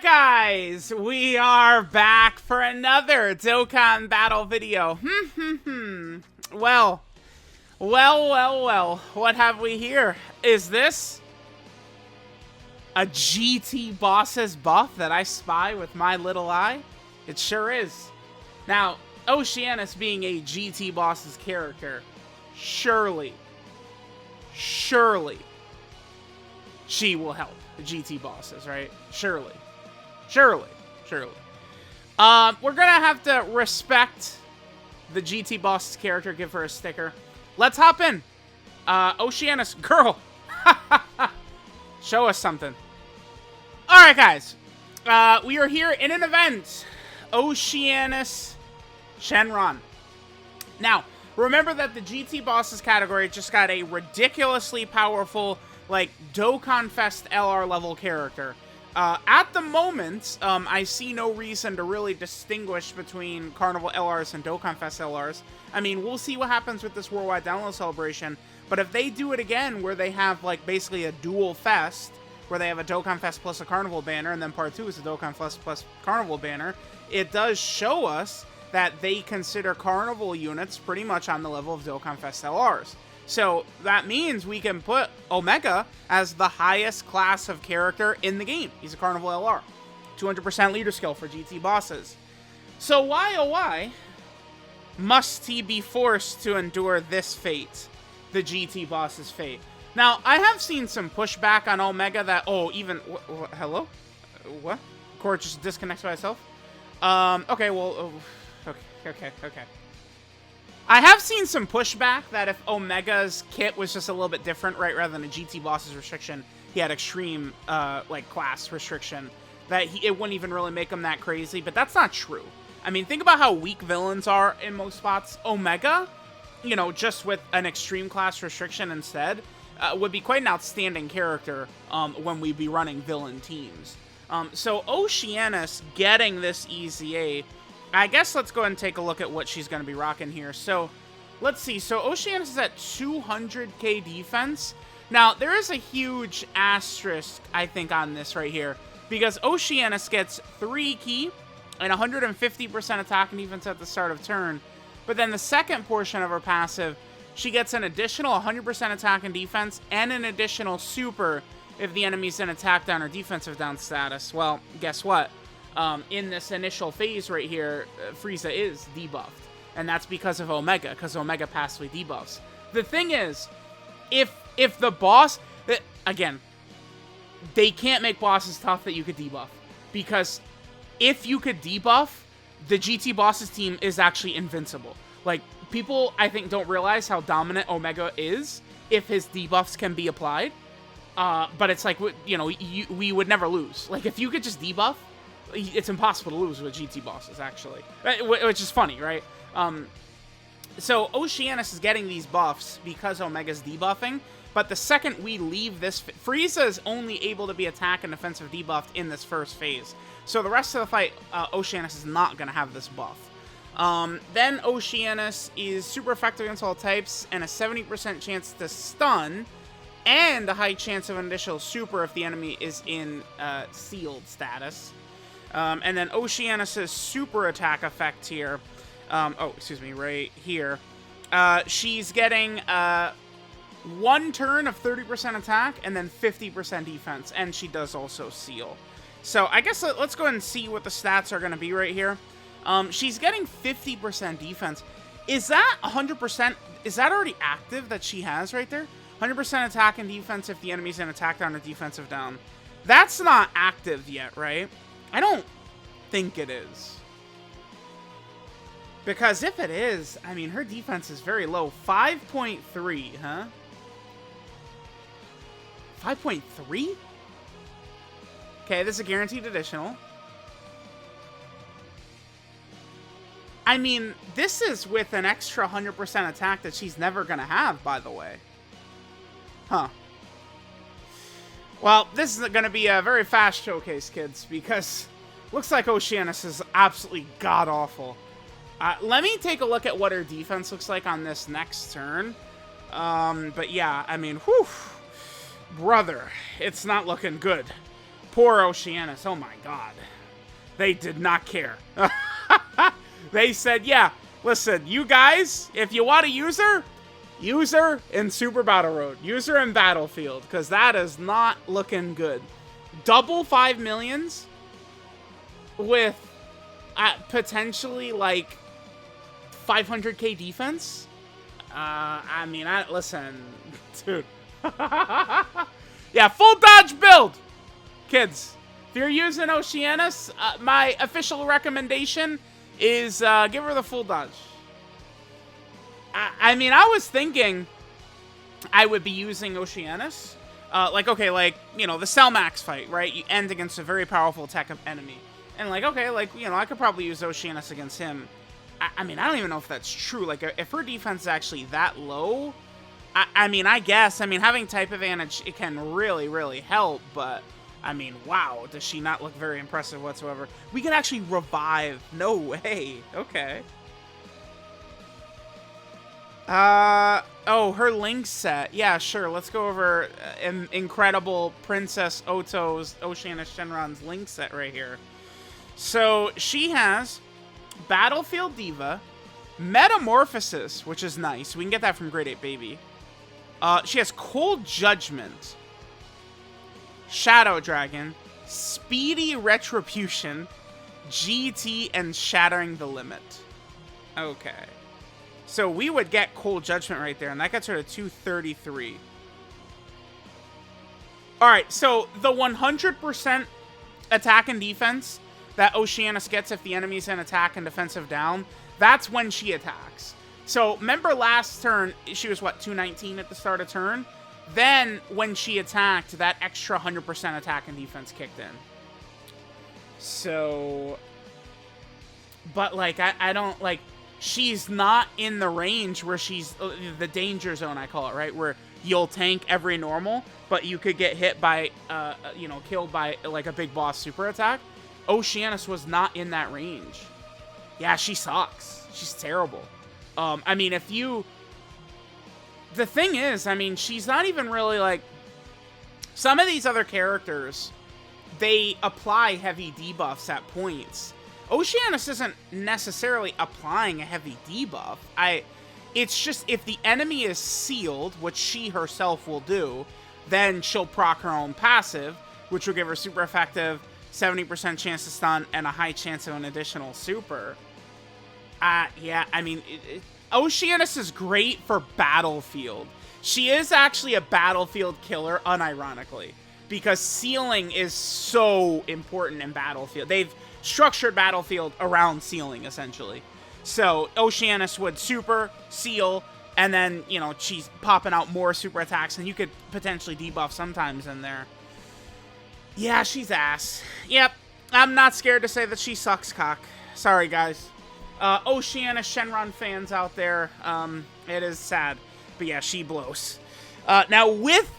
guys, we are back for another Dokkan battle video. Well, what have we here? Is this a GT bosses buff that I spy with my little eye? It sure is. Now, Oceanus being a GT bosses character, surely, she will help the GT bosses, right? Surely. We're gonna have to respect the GT bosses character, give her a sticker. Let's hop in. Oceanus, girl. Show us something. Alright, guys. We are here in an event. Oceanus Shenron. Now, remember that the GT bosses category just got a ridiculously powerful, like, Dokkan Fest LR level character. At the moment, I see no reason to really distinguish between Carnival LRs and Dokkan Fest LRs. I mean, we'll see what happens with this worldwide download celebration, but if they do it again, where they have, like, basically a dual fest, where they have a Dokkan Fest plus a Carnival banner, and then part 2 is a Dokkan Fest plus Carnival banner, it does show us that they consider Carnival units pretty much on the level of Dokkan Fest LRs. So that means we can put Omega as the highest class of character in the game. He's a Carnival LR. 200% leader skill for GT bosses. So why, oh why, must he be forced to endure this fate? The GT boss's fate. Now, I have seen some pushback on Omega that, hello? What? Core just disconnects by itself? Okay, well, okay. I have seen some pushback that if Omega's kit was just a little bit different, right, rather than a GT boss's restriction, he had extreme, like, class restriction, that it wouldn't even really make him that crazy, but that's not true. I mean, think about how weak villains are in most spots. Omega, you know, just with an extreme class restriction instead, would be quite an outstanding character when we be running villain teams. So Oceanus getting this EZA, I guess let's go ahead and take a look at what she's going to be rocking here. So, let's see. So, Oceanus is at 200k defense. Now, there is a huge asterisk, I think, on this right here. Because Oceanus gets 3 ki and 150% attack and defense at the start of turn. But then the second portion of her passive, she gets an additional 100% attack and defense and an additional super if the enemy's in attack down or defensive down status. Well, guess what? In this initial phase right here, Frieza is debuffed. And that's because of Omega, because Omega passively debuffs. The thing is, if the boss... Again, they can't make bosses tough that you could debuff. Because if you could debuff, the GT bosses team is actually invincible. Like, people, I think, don't realize how dominant Omega is if his debuffs can be applied. But it's like, you know, we would never lose. Like, if you could just debuff, it's impossible to lose with GT bosses, actually. Which is funny, right? So Oceanus is getting these buffs because Omega's debuffing, but the second we leave this... Frieza is only able to be attack and defensive debuffed in this first phase. So the rest of the fight, Oceanus is not going to have this buff. Then Oceanus is super effective against all types, and a 70% chance to stun, and a high chance of an additional super if the enemy is in sealed status. And then Oceanus' super attack effect here, right here, she's getting 1 turn of 30% attack and then 50% defense, and she does also seal. So I guess let's go ahead and see what the stats are going to be right here. She's getting 50% defense. Is that 100%? Is that already active that she has right there? 100% attack and defense if the enemy's in attack down or defensive down. That's not active yet, right? I don't think it is. Because if it is, I mean, her defense is very low. 5.3, huh? 5.3? Okay, this is a guaranteed additional. I mean, this is with an extra 100% attack that she's never going to have, by the way. Huh. Well, this is going to be a very fast showcase, kids, because looks like Oceanus is absolutely god-awful. Let me take a look at what her defense looks like on this next turn. But yeah, I mean, whew. Brother, it's not looking good. Poor Oceanus. Oh my god. They did not care. They said, yeah, listen, you guys, if you want to use her in Super Battle Road. Use her in Battlefield, because that is not looking good. Double 5 millions with potentially like 500k defense. I mean, listen, dude. Yeah, full dodge build, kids. If you're using Oceanus, my official recommendation is give her the full dodge. I mean, I was thinking I would be using Oceanus. Like, okay, like, you know, the Cell Max fight, right? You end against a very powerful tech enemy. And, like, okay, like, you know, I could probably use Oceanus against him. I mean, I don't even know if that's true. Like, if her defense is actually that low, I mean, I guess. I mean, having type advantage, it can really, really help. But, I mean, wow, does she not look very impressive whatsoever? We could actually revive. No way. Okay. Oh, her link set. Yeah, sure. Let's go over incredible Princess Oto's Oceanus Shenron's link set right here. So, she has Battlefield Diva, Metamorphosis, which is nice. We can get that from Grade 8 Baby. She has Cold Judgment, Shadow Dragon, Speedy Retribution, GT, and Shattering the Limit. Okay. So we would get Cold Judgment right there, and that gets her to 233. Alright, so the 100% attack and defense that Oceanus gets if the enemy's in attack and defensive down, that's when she attacks. So remember last turn, she was what, 219 at the start of turn? Then when she attacked, that extra 100% attack and defense kicked in. So, but like, I don't, like, she's not in the range where she's, the danger zone, I call it, right? Where you'll tank every normal, but you could get hit by, you know, killed by, like, a big boss super attack. Oceanus was not in that range. Yeah, she sucks. She's terrible. I mean, if you... The thing is, I mean, she's not even really, like... Some of these other characters, they apply heavy debuffs at points. Oceanus isn't necessarily applying a heavy debuff. It's just, if the enemy is sealed, which she herself will do, then she'll proc her own passive, which will give her super effective, 70% chance to stun, and a high chance of an additional super. Yeah, I mean, Oceanus is great for Battlefield. She is actually a Battlefield killer, unironically, because sealing is so important in Battlefield. They've structured Battlefield around sealing, essentially. So, Oceanus would super, seal, and then, you know, she's popping out more super attacks, and you could potentially debuff sometimes in there. Yeah, she's ass. Yep, I'm not scared to say that she sucks cock. Sorry, guys. Oceanus Shenron fans out there, it is sad. But yeah, she blows. Now, with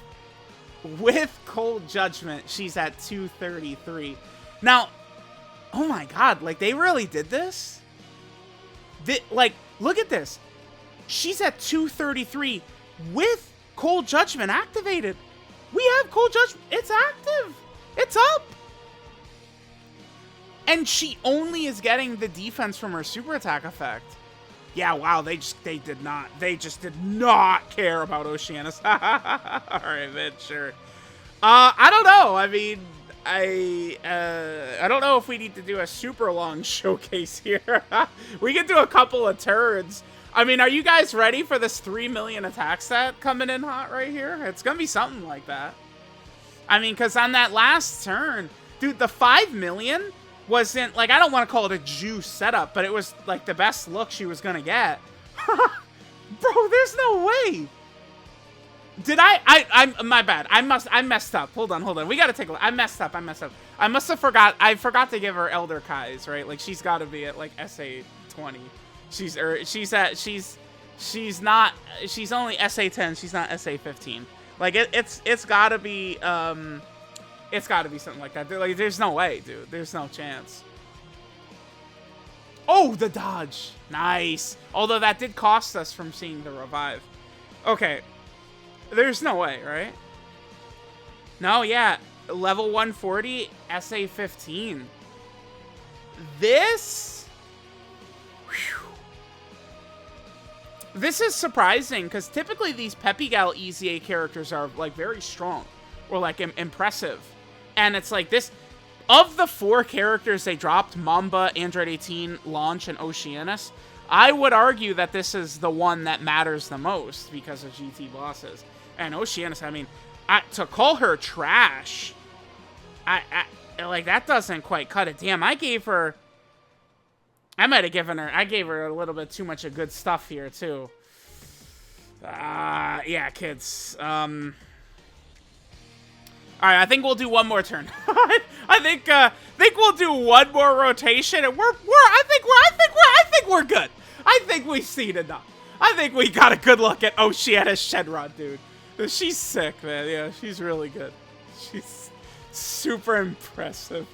Cold Judgment, she's at 233. Now, oh my god, like, they really did this? Like, look at this. She's at 233 with Cold Judgment activated. We have Cold Judgment. It's active. It's up. And she only is getting the defense from her super attack effect. Yeah, wow, they just did not care about Oceanus. Alright, man, sure. I don't know. I mean, I don't know if we need to do a super long showcase here. We can do a couple of turns. I mean, are you guys ready for this 3 million attack stat coming in hot right here? It's gonna be something like that. I mean, because on that last turn, dude, the 5 million wasn't, like, I don't want to call it a juice setup, but it was, like, the best look she was gonna get. Bro, there's no way. Did I'm my bad. I messed up. Hold on. We gotta take a look. I messed up. I must have I forgot to give her Elder Kai's, right? Like, she's gotta be at, like, SA 20. She's only SA 10, she's not SA 15. Like, it's gotta be, it's gotta be something like that. Like, there's no way, dude. There's no chance. Oh, the dodge. Nice. Although that did cost us from seeing the revive. Okay. There's no way, right? No, yeah. level 140, SA 15. This... Whew. This is surprising, because typically these Peppy Gal EZA characters are, like, very strong. Or, like, impressive. And it's like this... Of the 4 characters they dropped, Mamba, Android 18, Launch, and Oceanus, I would argue that this is the one that matters the most because of GT bosses. And Oceanus, I mean, to call her trash, like, that doesn't quite cut it. Damn, I gave her... I might have given her... I gave her a little bit too much of good stuff here, too. Yeah, kids. Alright, I think we'll do one more turn. I think we'll do one more rotation, and I think we're good. I think we've seen enough. I think we got a good look at OCEANUS SHENRON, dude. She's sick, man. Yeah, she's really good. She's super impressive.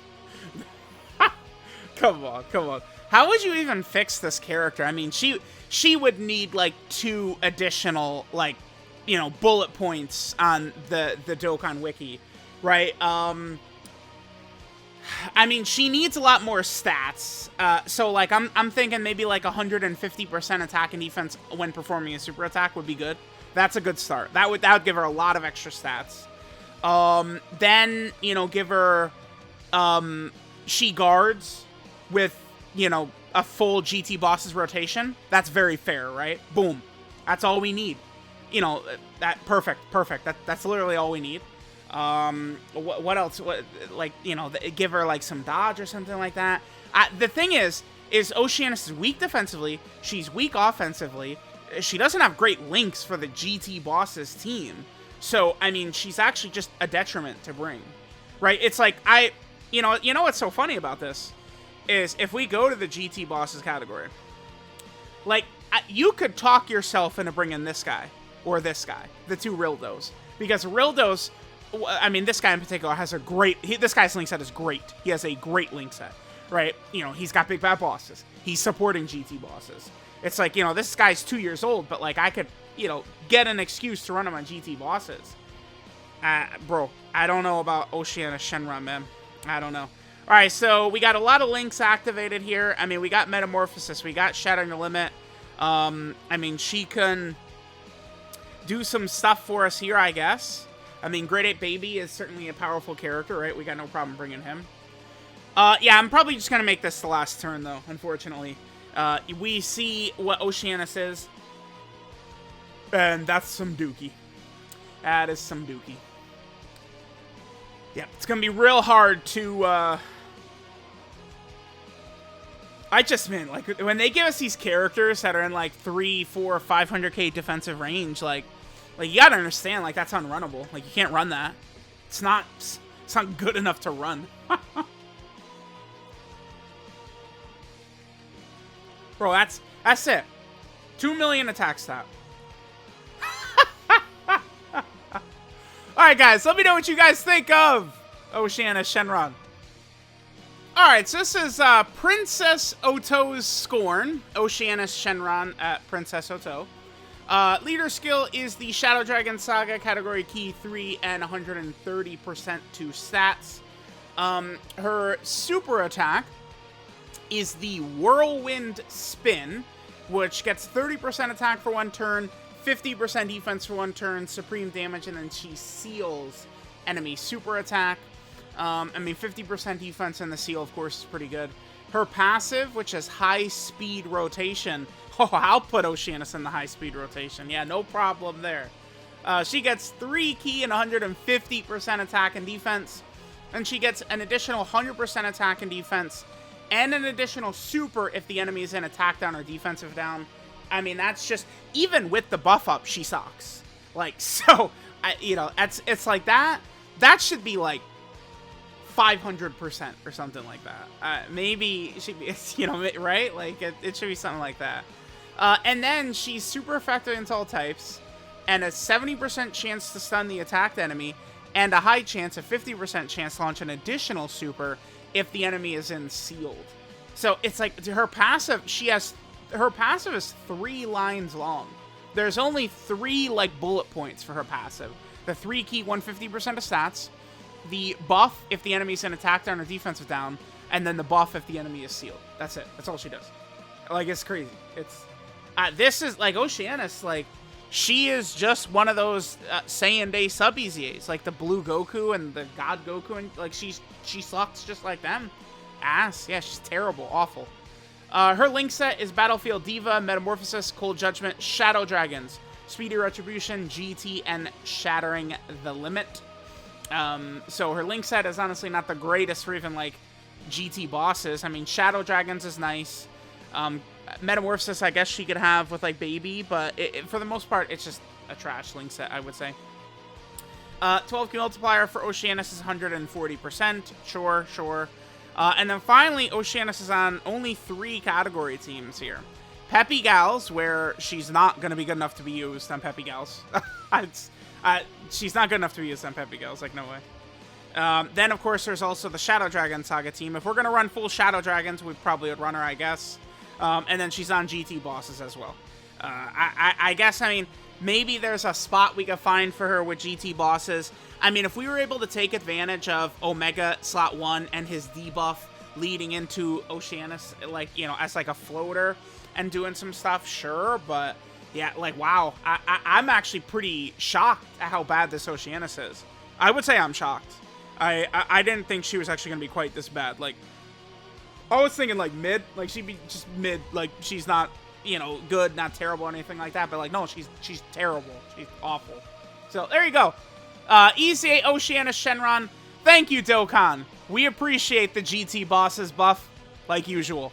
Come on, come on. How would you even fix this character? I mean, she would need, like, 2 additional, like, you know, bullet points on the Dokkan wiki, right? I mean, she needs a lot more stats. So, like, I'm thinking maybe, like, 150% attack and defense when performing a super attack would be good. That's a good start. That would give her a lot of extra stats. Then, you know, give her, she guards with, you know, a full GT bosses rotation. That's very fair, right? Boom. That's all we need. You know, perfect. That's literally all we need. What else? Like, you know, give her, like, some dodge or something like that. The thing is Oceanus is weak defensively. She's weak offensively. She doesn't have great links for the GT bosses team. So, I mean, she's actually just a detriment to bring. Right? It's like, you know what's so funny about this? Is if we go to the GT bosses category, like, you could talk yourself into bringing this guy. Or this guy. The 2 Rildos. Because Rildos, I mean, this guy in particular has a great... this guy's link set is great. He has a great link set, right? You know, he's got big bad bosses. He's supporting GT bosses. It's like, you know, this guy's 2 years old, but, like, I could, you know, get an excuse to run him on GT bosses. Bro, I don't know about Oceanus Shenron, man. I don't know. Alright, so we got a lot of links activated here. I mean, we got Metamorphosis. We got Shattering the Limit. I mean, she can... do some stuff for us here, I guess. I mean, Grade 8 Baby is certainly a powerful character, right? We got no problem bringing him. Yeah, I'm probably just going to make this the last turn, though, unfortunately. We see what Oceanus is. And that's some dookie. That is some dookie. Yeah, it's going to be real hard to... man, like, when they give us these characters that are in, like, 300, 400, 500k defensive range, like, you gotta understand, like, that's unrunnable. Like, you can't run that. It's not good enough to run. Bro, that's it. 2 million attack stat. Alright, guys, let me know what you guys think of Oceanus Shenron. Alright, so this is Princess Oto's Scorn. Oceanus Shenron at Princess Oto. Leader skill is the Shadow Dragon Saga, category key 3 and 130% to stats. Her super attack is the Whirlwind Spin, which gets 30% attack for 1 turn, 50% defense for 1 turn, supreme damage, and then she seals enemy super attack. I mean, 50% defense in the seal, of course, is pretty good. Her passive, which is high-speed rotation. Oh, I'll put Oceanus in the high-speed rotation. Yeah, no problem there. She gets 3 key and 150% attack and defense. And she gets an additional 100% attack and defense. And an additional super if the enemy is in attack down or defensive down. I mean, that's just... Even with the buff up, she sucks. Like, so... you know, it's like that. That should be, like, 500% or something like that. Maybe it should be, you know, right? Like, it should be something like that. And then she's super effective against all types, and a 70% chance to stun the attacked enemy, and a high chance, a 50% chance to launch an additional super if the enemy is in sealed. So it's like her passive, her passive is 3 lines long. There's only 3 like bullet points for her passive. The 3 key 150% of stats, the buff if the enemy's in attack down or defensive down, and then the buff if the enemy is sealed. That's it. That's all she does. Like, it's crazy. It's this is like Oceanus. Like, she is just one of those Saiyan Day sub EZAs, like the Blue Goku and the God Goku, and like she sucks just like them. Ass. Yeah, she's terrible, awful. Her link set is Battlefield Diva, Metamorphosis, Cold Judgment, Shadow Dragons, Speedy Retribution, GT, and Shattering the Limit. So her link set is honestly not the greatest for even like GT bosses. I mean, Shadow Dragons is nice. Metamorphosis, I guess she could have with like Baby, but for the most part, it's just a trash link set, I would say. 12 multiplier for Oceanus is 140%. Sure. And then finally, Oceanus is on only 3 category teams here. Peppy Gals, where she's not going to be good enough to be used on Peppy Gals. She's not good enough to be used on Peppy Gals, like, no way. Then, of course, there's also the Shadow Dragon Saga team. If we're going to run full Shadow Dragons, we probably would run her, I guess. And then she's on GT bosses as well. I guess, I mean, maybe there's a spot we could find for her with GT bosses. I mean, if we were able to take advantage of Omega Slot 1 and his debuff leading into Oceanus, like, you know, as like a floater and doing some stuff, sure. But, yeah, like, wow. I'm actually pretty shocked at how bad this Oceanus is. I would say I'm shocked. I didn't think she was actually going to be quite this bad. Like, I was thinking, like, mid. Like, she'd be just mid. Like, she's not, you know, good, not terrible, or anything like that. But, like, no, she's terrible. She's awful. So, there you go. EZA Oceanus Shenron. Thank you, Dokkan. We appreciate the GT bosses buff, like usual.